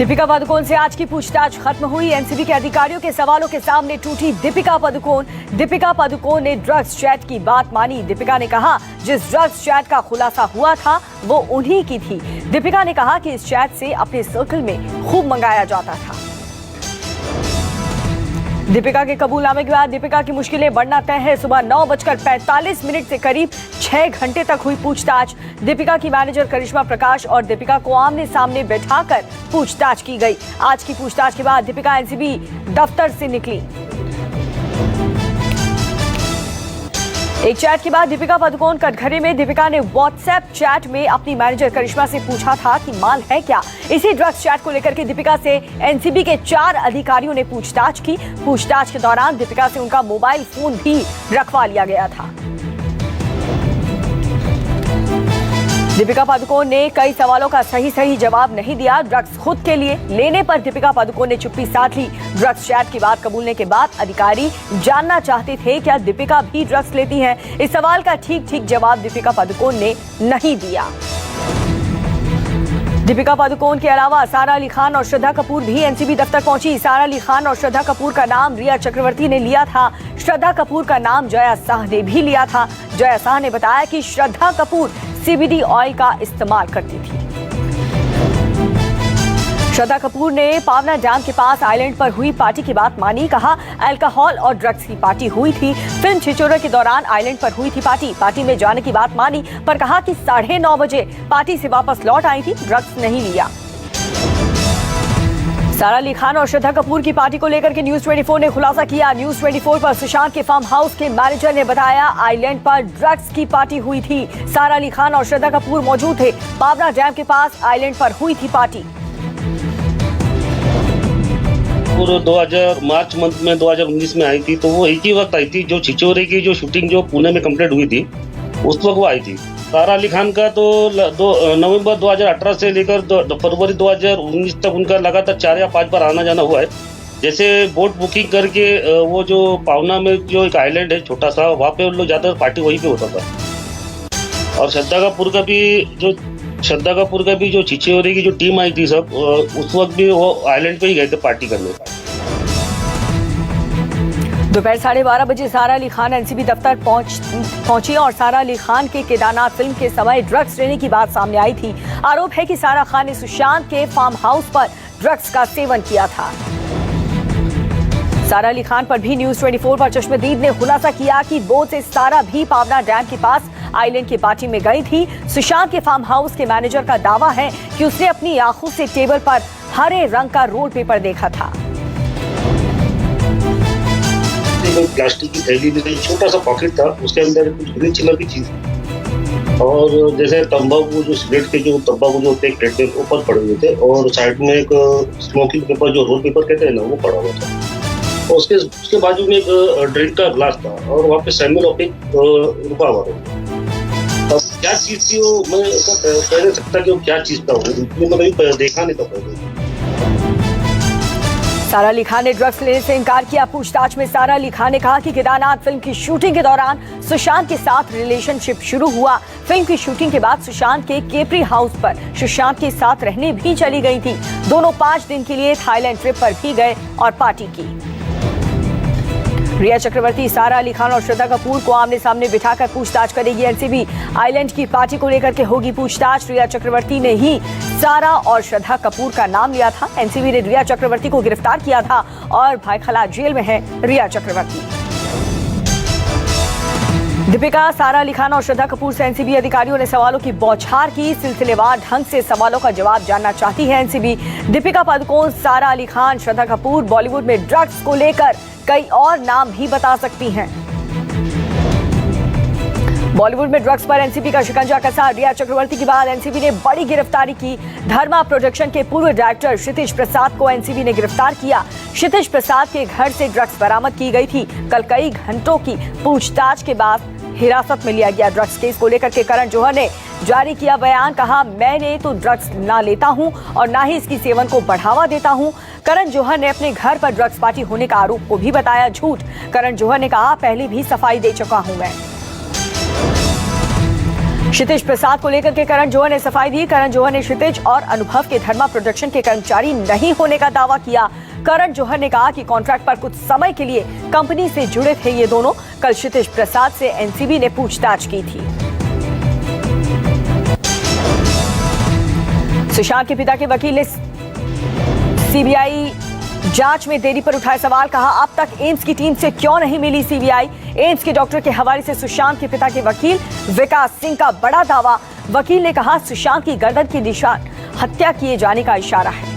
दीपिका पादुकोण से आज की पूछताछ खत्म हुई। एनसीबी के अधिकारियों के सवालों के सामने टूटी दीपिका पादुकोण। दीपिका पादुकोण ने ड्रग्स चैट की बात मानी। दीपिका ने कहा जिस ड्रग्स चैट का खुलासा हुआ था वो उन्हीं की थी। दीपिका ने कहा कि इस चैट से अपने सर्कल में खूब मंगाया जाता था। दीपिका के कबूलनामे के बाद दीपिका की मुश्किलें बढ़ना तय है। सुबह 9:45 से करीब 6 घंटे तक हुई पूछताछ। दीपिका की मैनेजर करिश्मा प्रकाश और दीपिका को आमने सामने बैठाकर पूछताछ की गई। आज की पूछताछ के बाद दीपिका एनसीबी दफ्तर से निकली। एक चैट के बाद दीपिका पादुकोण कटघरे में दीपिका ने व्हाट्सएप चैट में अपनी मैनेजर करिश्मा से पूछा था कि माल है क्या। इसी ड्रग्स चैट को लेकर के दीपिका से एनसीबी के 4 अधिकारियों ने पूछताछ की। पूछताछ के दौरान दीपिका से उनका मोबाइल फोन भी रखवा लिया गया था। दीपिका पादुकोण ने कई सवालों का सही जवाब नहीं दिया। ड्रग्स खुद के लिए लेने पर दीपिका पादुकोण ने चुप्पी साध ली। ड्रग्स चैट की बात कबूलने के बाद अधिकारी जानना चाहते थे क्या दीपिका भी ड्रग्स लेती हैं। इस सवाल का ठीक जवाब दीपिका पादुकोण ने नहीं दिया। दीपिका पादुकोण के अलावा सारा अली खान और श्रद्धा कपूर भी एनसीबी दफ्तर पहुंची। सारा अली खान और श्रद्धा कपूर का नाम रिया चक्रवर्ती ने लिया था। श्रद्धा कपूर का नाम जया शाह ने भी लिया था। जया शाह ने बताया कि श्रद्धा कपूर सीबीडी ऑयल का इस्तेमाल करती थी। श्रद्धा कपूर ने पावना डैम के पास आइलैंड पर हुई पार्टी की बात मानी। कहा अल्कोहल और ड्रग्स की पार्टी हुई थी। फिल्म छिछोरे के दौरान आइलैंड पर हुई थी पार्टी में जाने की बात मानी, पर कहा कि 9:30 बजे पार्टी से वापस लौट आई थी, ड्रग्स नहीं लिया। सारा अली खान और श्रद्धा कपूर की पार्टी को लेकर के न्यूज 24 ने खुलासा किया। न्यूज 24 पर सुशांत के फार्म हाउस के मैनेजर ने बताया आइलैंड पर ड्रग्स की पार्टी हुई थी। सारा अली खान और श्रद्धा कपूर मौजूद थे। पावना डैम के पास आइलैंड पर हुई थी पार्टी। पूरे 2000 मार्च मंथ में 2019 में आई थी, तो वो एक ही वक्त आई थी जो छिछोरे की जो शूटिंग जो पुणे में कंप्लीट हुई थी, उस वक्त वो आई थी। सारा अली खान का तो नवंबर 2018 से लेकर फरवरी 2019 तक उनका लगातार 4 या 5 बार आना जाना हुआ है। जैसे बोट बुकिंग करके वो जो पावना में जो एक आइलैंड है छोटा सा, वहाँ पे उन लोग जाते पार्टी वहीं पे होता था। और श्रद्धा कपूर का भी जो छिछोरे की जो टीम आई थी सब, उस वक्त भी वो आइलैंड पे ही गए थे पार्टी करने। दोपहर 12:30 बजे सारा अली खान एनसीबी दफ्तर पहुंची और सारा अली खान के केदारनाथ फिल्म के समय ड्रग्स लेने की बात सामने आई थी। आरोप है कि सारा खान ने सुशांत के फार्म हाउस पर ड्रग्स का सेवन किया था। सारा अली खान पर भी न्यूज 24 पर चश्मदीद ने खुलासा किया कि बोट से सारा भी पावना डैम के पास आइलैंड की पार्टी में गई थी। सुशांत के फार्म हाउस के मैनेजर का दावा है कि उसने अपनी आंखों से टेबल पर हरे रंग का रोल पेपर देखा था। प्लास्टिक की थैली में छोटा सा पॉकेट था, उसके अंदर कुछ ग्रीन कलर की चीज और जैसे तंबाकू जो सिगरेट के जो तंबाकू जो होते हैं ऊपर पड़े हुए थे, और साइड में एक स्मोकिंग पेपर जो रोल पेपर कहते हैं ना, वो पड़ा हुआ था। और उसके बाजू में एक ड्रिंक का ग्लास था और वहाँ पे सैमुअल ऑपिक रुका हुआ था। क्या चीज थी वो मैं कह नहीं सकता कि वो क्या चीज था, वो कभी देखा नहीं था पहले। सारा अली खान ने ड्रग्स लेने से इनकार किया। पूछताछ में सारा अली खान ने कहा कि केदारनाथ फिल्म की शूटिंग के दौरान सुशांत के साथ रिलेशनशिप शुरू हुआ। फिल्म की शूटिंग के बाद सुशांत के केपरी हाउस पर सुशांत के साथ रहने भी चली गई थी। दोनों 5 दिन के लिए थाईलैंड ट्रिप पर भी गए और पार्टी की। रिया चक्रवर्ती सारा अली खान और श्रद्धा कपूर को आमने सामने बिठाकर पूछताछ करेगी। एनसीबी आइलैंड की पार्टी को लेकर के होगी पूछताछ। रिया चक्रवर्ती ने ही सारा और श्रद्धा कपूर का नाम लिया था। एनसीबी ने रिया चक्रवर्ती को गिरफ्तार किया था और भाईखला जेल में है रिया चक्रवर्ती। दीपिका, सारा अली खान और श्रद्धा कपूर से एनसीबी अधिकारियों ने सवालों की बौछार की। सिलसिलेवार ढंग से सवालों का जवाब जानना चाहती है एनसीबी। दीपिका पादुकोण, सारा अली खान, श्रद्धा कपूर बॉलीवुड में ड्रग्स को लेकर कई और नाम भी बता सकती हैं। बॉलीवुड में ड्रग्स पर एनसीबी का शिकंजा कसा। रिया चक्रवर्ती के बाद एनसीबी ने बड़ी गिरफ्तारी की। धर्मा प्रोडक्शन के पूर्व डायरेक्टर क्षितिज प्रसाद को एनसीबी ने गिरफ्तार किया। क्षितिज प्रसाद के घर से ड्रग्स बरामद की गई थी। कल कई घंटों की पूछताछ के बाद हिरासत में लिया गया। ड्रग्स केस को लेकर के करण जौहर ने जारी किया बयान। कहा, मैंने तो ड्रग्स ना लेता हूं और ना ही इसकी सेवन को बढ़ावा देता हूं। करण जौहर ने अपने घर पर ड्रग्स पार्टी होने का आरोप को भी बताया झूठ। करण जौहर ने कहा, पहले भी सफाई दे चुका हूं मैं। क्षितिज प्रसाद को लेकर के करण जौहर ने सफाई दी। करण जौहर ने क्षितिज और अनुभव के धर्मा प्रोडक्शन के कर्मचारी नहीं होने का दावा किया। करण जौहर ने कहा कि कॉन्ट्रैक्ट पर कुछ समय के लिए कंपनी से जुड़े थे ये दोनों। कल क्षितिज प्रसाद से एनसीबी ने पूछताछ की थी। सुशांत के पिता के वकील ने सीबीआई जांच में देरी पर उठाए सवाल। कहा अब तक एम्स की टीम से क्यों नहीं मिली सीबीआई। एम्स के डॉक्टर के हवाले से सुशांत के पिता के वकील विकास सिंह का बड़ा दावा। वकील ने कहा सुशांत की गर्दन के निशान हत्या किए जाने का इशारा है।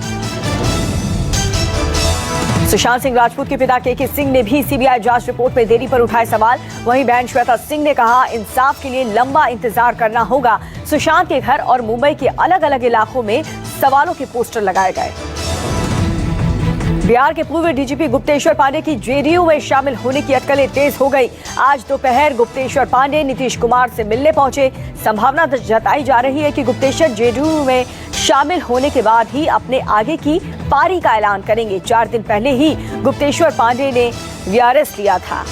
सुशांत सिंह राजपूत के पिता के सिंह ने भी सीबीआई जांच रिपोर्ट में देरी पर उठाए सवाल। वहीं बहन श्वेता सिंह ने कहा इंसाफ के लिए लंबा इंतजार करना होगा। सुशांत के घर और मुंबई के अलग अलग इलाकों में सवालों के पोस्टर लगाए गए। बिहार के पूर्व डीजीपी गुप्तेश्वर पांडे की जेडीयू में शामिल होने की अटकलें तेज हो गई। आज दोपहर गुप्तेश्वर पांडे नीतीश कुमार से मिलने पहुंचे। संभावना जताई जा रही है कि गुप्तेश्वर जेडीयू में शामिल होने के बाद ही अपने आगे की पारी का ऐलान करेंगे। 4 दिन पहले ही गुप्तेश्वर पांडे ने वीआरएस लिया था।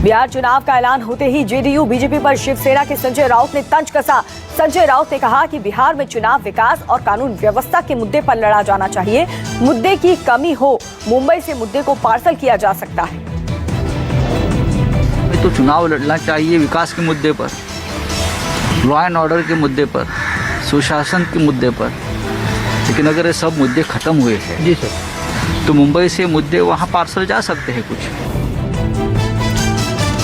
बिहार चुनाव का ऐलान होते ही जेडीयू बीजेपी पर शिवसेना के संजय राउत ने तंज कसा। संजय राउत ने कहा कि बिहार में चुनाव विकास और कानून व्यवस्था के मुद्दे पर लड़ा जाना चाहिए। मुद्दे की कमी हो मुंबई से मुद्दे को पार्सल किया जा सकता है। तो चुनाव लड़ना चाहिए विकास के मुद्दे पर, लॉ एंड ऑर्डर के मुद्दे पर, सुशासन के मुद्दे पर। लेकिन अगर ये सब मुद्दे खत्म हुए हैं जी सर, तो मुंबई से मुद्दे वहाँ पार्सल जा सकते हैं कुछ।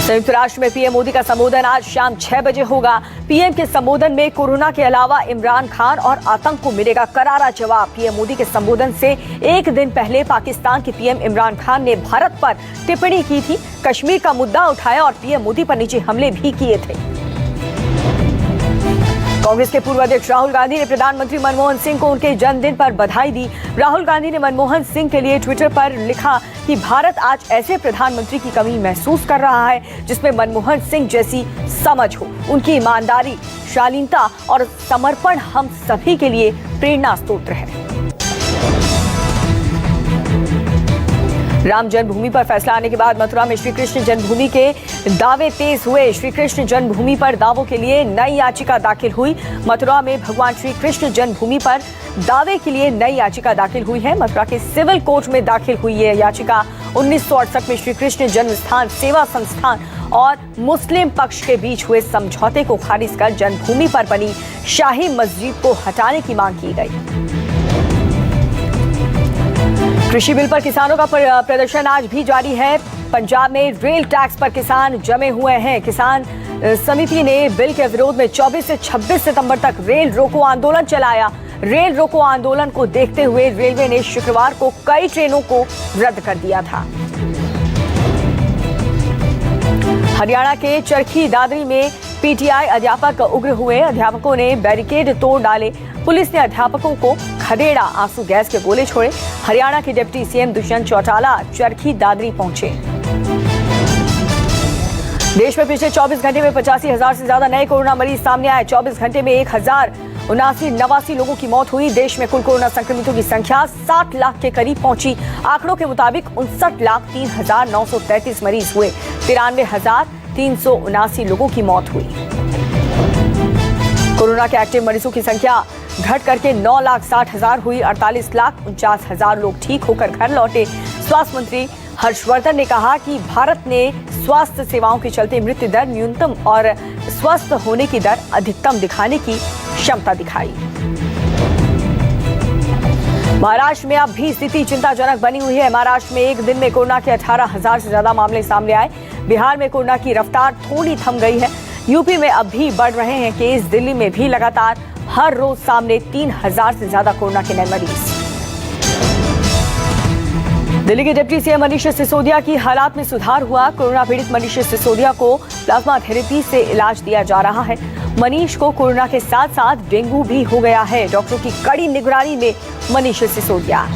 संयुक्त राष्ट्र में पीएम मोदी का संबोधन आज शाम 6 बजे होगा। पीएम के संबोधन में कोरोना के अलावा इमरान खान और आतंक को मिलेगा करारा जवाब। पीएम मोदी के संबोधन से एक दिन पहले पाकिस्तान के पीएम इमरान खान ने भारत पर टिप्पणी की थी, कश्मीर का मुद्दा उठाया और पीएम मोदी पर निजी हमले भी किए थे। कांग्रेस के पूर्व अध्यक्ष राहुल गांधी ने प्रधानमंत्री मनमोहन सिंह को उनके जन्मदिन पर बधाई दी। राहुल गांधी ने मनमोहन सिंह के लिए ट्विटर पर लिखा कि भारत आज ऐसे प्रधानमंत्री की कमी महसूस कर रहा है जिसमें मनमोहन सिंह जैसी समझ हो। उनकी ईमानदारी, शालीनता और समर्पण हम सभी के लिए प्रेरणा स्रोत है। राम जन्मभूमि पर फैसला आने के बाद मथुरा में श्री कृष्ण जन्मभूमि के दावे तेज हुए। श्री कृष्ण जन्मभूमि पर दावों के लिए नई याचिका दाखिल हुई। मथुरा में भगवान श्री कृष्ण जन्मभूमि पर दावे के लिए नई याचिका दाखिल हुई है। मथुरा के सिविल कोर्ट में दाखिल हुई यह याचिका 1968 में श्री कृष्ण जन्म स्थान सेवा संस्थान और मुस्लिम पक्ष के बीच हुए समझौते को खारिज कर जन्मभूमि पर बनी शाही मस्जिद को हटाने की मांग की गई। कृषि बिल पर किसानों का प्रदर्शन आज भी जारी है। पंजाब में रेल टैक्स पर किसान जमे हुए हैं। किसान समिति ने बिल के विरोध में 24 से 26 सितंबर तक रेल रोको आंदोलन चलाया। रेल रोको आंदोलन को देखते हुए रेलवे ने शुक्रवार को कई ट्रेनों को रद्द कर दिया था। हरियाणा के चरखी दादरी में पीटीआई अध्यापक उग्र हुए। अध्यापकों ने बैरिकेड तोड़ डाले। पुलिस ने अध्यापकों को खदेड़ा, आंसू गैस के गोले छोड़े। हरियाणा के डिप्टी सीएम दुष्यंत चौटाला चरखी दादरी पहुंचे। देश में पिछले 24 घंटे में 85,000 से ज्यादा नए कोरोना मरीज सामने आए। 24 घंटे में 1,079 लोगों की मौत हुई। देश में कुल कोरोना संक्रमितों की संख्या 60 लाख के करीब पहुंची। आंकड़ों के मुताबिक 59,03,933 मरीज हुए। 93,379 लोगों की मौत हुई। कोरोना के एक्टिव मरीजों की संख्या घट करके 9,60,000 हुई। 48,49,000 लोग ठीक होकर घर लौटे। स्वास्थ्य मंत्री हर्षवर्धन ने कहा कि भारत ने स्वास्थ्य सेवाओं के चलते मृत्यु दर न्यूनतम और स्वस्थ होने की दर अधिकतम दिखाने की क्षमता दिखाई। महाराष्ट्र में अब भी स्थिति चिंताजनक बनी हुई है। महाराष्ट्र में एक दिन में कोरोना के 18,000 से ज्यादा मामले सामने आए। बिहार में कोरोना की रफ्तार थोड़ी थम गई है। यूपी में अब भी बढ़ रहे हैं केस। दिल्ली में भी लगातार हर रोज सामने 3,000 से ज्यादा कोरोना के नए मरीज। दिल्ली के डिप्टी सीएम मनीष सिसोदिया की हालात में सुधार हुआ। कोरोना पीड़ित मनीष सिसोदिया को प्लाज्मा थेरेपी से इलाज दिया जा रहा है। मनीष को कोरोना के साथ साथ डेंगू भी हो गया है। डॉक्टरों की कड़ी निगरानी में मनीष सिसोदिया।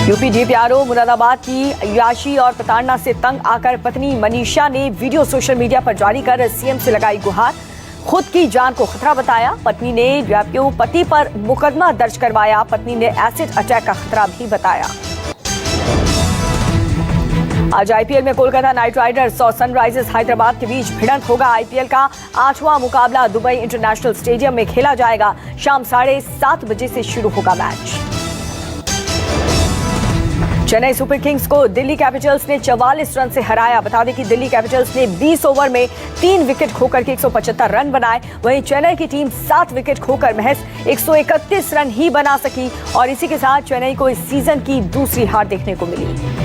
यूपी डीपीआरओ मुरादाबाद की याशी और प्रताड़ना से तंग आकर पत्नी मनीषा ने वीडियो सोशल मीडिया पर जारी कर सीएम से लगाई गुहार। खुद की जान को खतरा बताया। पत्नी ने व्यापियों पति पर मुकदमा दर्ज करवाया। पत्नी ने एसिड अटैक का खतरा भी बताया। आज आईपीएल में कोलकाता नाइट राइडर्स और सनराइजर्स हैदराबाद के बीच भिड़ंत होगा। आईपीएल का 8वां मुकाबला दुबई इंटरनेशनल स्टेडियम में खेला जाएगा। शाम 7:30 बजे से शुरू होगा मैच। चेन्नई सुपर किंग्स को दिल्ली कैपिटल्स ने 44 रन से हराया। बता दें कि दिल्ली कैपिटल्स ने 20 ओवर में 3 विकेट खोकर के 175 रन बनाए। वहीं चेन्नई की टीम 7 विकेट खोकर महज 131 रन ही बना सकी और इसी के साथ चेन्नई को इस सीजन की दूसरी हार देखने को मिली।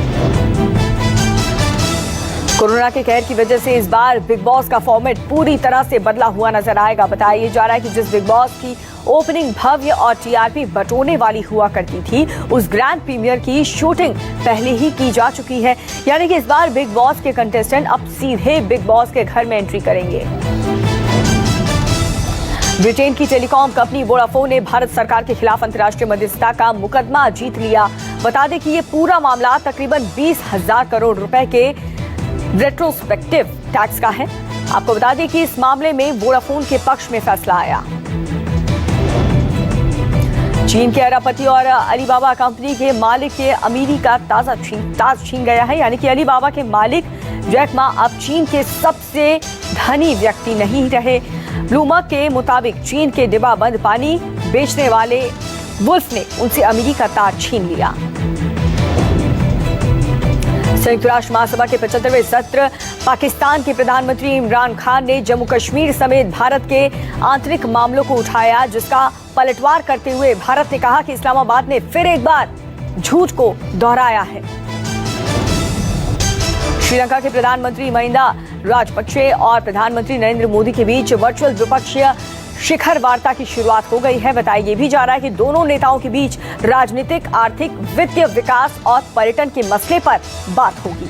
कोरोना के कहर की वजह से इस बार बिग बॉस का फॉर्मेट पूरी तरह से बदला हुआ नजर आएगा। बताया जा रहा है कि जिस बिग बॉस की ओपनिंग भव्य और टीआरपी बटोरने वाली हुआ करती थी, उस ग्रैंड प्रीमियर की शूटिंग पहले ही की जा चुकी है। यानी कि इस बार बिग बॉस के कंटेस्टेंट अब सीधे बिग बॉस के घर में एंट्री करेंगे। ब्रिटेन की टेलीकॉम कंपनी वोडाफोन ने भारत सरकार के खिलाफ अंतर्राष्ट्रीय मध्यस्थता का मुकदमा जीत लिया। बता दें कि ये पूरा मामला तकरीबन 20,000 करोड़ रुपए के रेट्रोस्पेक्टिव टैक्स का है। आपको बता दें कि इस मामले में वोडाफोन के पक्ष में फैसला आया। चीन के अरबपति और अलीबाबा कंपनी के मालिक के अमीरी का ताज छीन गया है। यानी कि अलीबाबा के मालिक जैक मा अब चीन के सबसे धनी व्यक्ति नहीं रहे। ब्लूमबर्ग के मुताबिक चीन के डिब्बाबंद पानी बेचने वाले वुल्फ ने उनसे अमीरी का ताज छीन लिया। संयुक्त राष्ट्र महासभा के 75वें सत्र पाकिस्तान के प्रधानमंत्री इमरान खान ने जम्मू कश्मीर समेत भारत के आंतरिक मामलों को उठाया, जिसका पलटवार करते हुए भारत ने कहा कि इस्लामाबाद ने फिर एक बार झूठ को दोहराया है। श्रीलंका के प्रधानमंत्री महिंदा राजपक्षे और प्रधानमंत्री नरेंद्र मोदी के बीच वर्चुअल द्विपक्षीय शिखर वार्ता की शुरुआत हो गई है। बताया ये भी जा रहा है कि दोनों नेताओं के बीच राजनीतिक, आर्थिक, वित्तीय विकास और पर्यटन के मसले पर बात होगी।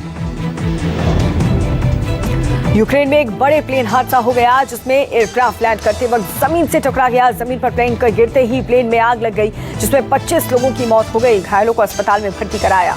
यूक्रेन में एक बड़े प्लेन हादसा हो गया, जिसमें एयरक्राफ्ट लैंड करते वक्त जमीन से टकरा गया। जमीन पर प्लेन गिरते ही प्लेन में आग लग गई, जिसमें 25 लोगों की मौत हो गई। घायलों को अस्पताल में भर्ती कराया।